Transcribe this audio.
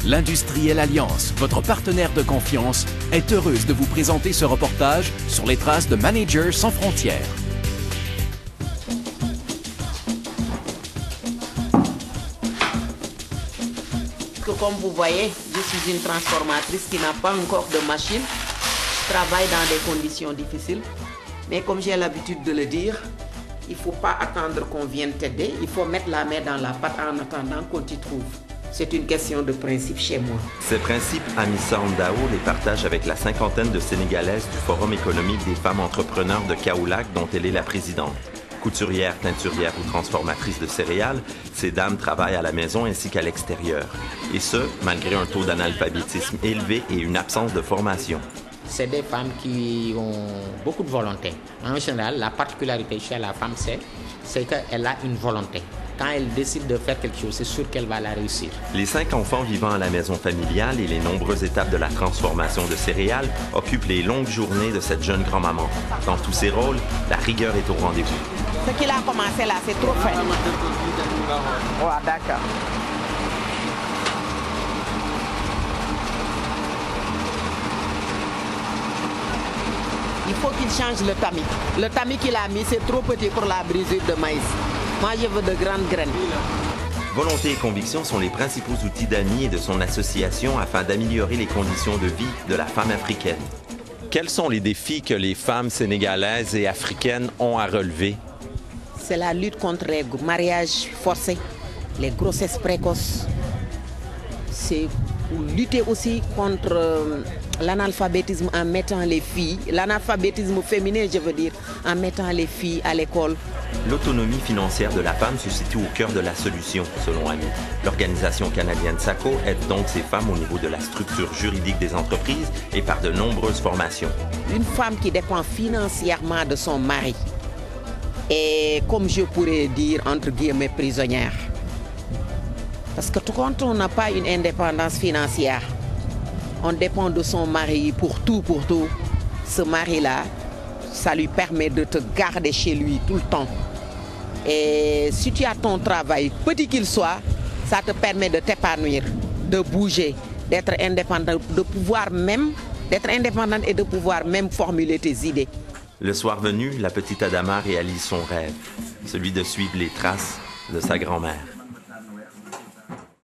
L'Industrielle Alliance, votre partenaire de confiance, est heureuse de vous présenter ce reportage sur les traces de Managers sans frontières. Comme vous voyez, je suis une transformatrice qui n'a pas encore de machine. Je travaille dans des conditions difficiles. Mais comme j'ai l'habitude de le dire, il ne faut pas attendre qu'on vienne t'aider. Il faut mettre la main dans la pâte en attendant qu'on t'y trouve. C'est une question de principe chez moi. Ces principes, Amissa Ondao les partage avec la cinquantaine de Sénégalaises du Forum économique des femmes entrepreneurs de Kaolack, dont elle est la présidente. Couturières, teinturières ou transformatrices de céréales, ces dames travaillent à la maison ainsi qu'à l'extérieur. Et ce, malgré un taux d'analphabétisme élevé et une absence de formation. C'est des femmes qui ont beaucoup de volonté. En général, la particularité chez la femme, c'est qu'elle a une volonté. Quand elle décide de faire quelque chose, c'est sûr qu'elle va la réussir. Les 5 enfants vivant à la maison familiale et les nombreuses étapes de la transformation de céréales occupent les longues journées de cette jeune grand-maman. Dans tous ses rôles, la rigueur est au rendez-vous. Ce qu'il a commencé là, c'est trop fait. Ouais, d'accord. Il faut qu'il change le tamis. Le tamis qu'il a mis, c'est trop petit pour la brisure de maïs. Moi, je veux de grandes graines. Volonté et conviction sont les principaux outils d'Annie et de son association afin d'améliorer les conditions de vie de la femme africaine. Quels sont les défis que les femmes sénégalaises et africaines ont à relever? C'est la lutte contre les mariages forcés, les grossesses précoces. C'est pour lutter aussi contre l'analphabétisme en mettant les filles, l'analphabétisme féminin, je veux dire, en mettant les filles à l'école. L'autonomie financière de la femme se situe au cœur de la solution, selon Ami. L'organisation canadienne SACO aide donc ces femmes au niveau de la structure juridique des entreprises et par de nombreuses formations. Une femme qui dépend financièrement de son mari est, comme je pourrais dire, entre guillemets, prisonnière. Parce que quand on n'a pas une indépendance financière, on dépend de son mari pour tout. Ce mari-là, ça lui permet de te garder chez lui tout le temps. Et si tu as ton travail, petit qu'il soit, ça te permet de t'épanouir, de bouger, d'être indépendant, d'être indépendante et de pouvoir même formuler tes idées. Le soir venu, la petite Adama réalise son rêve, celui de suivre les traces de sa grand-mère.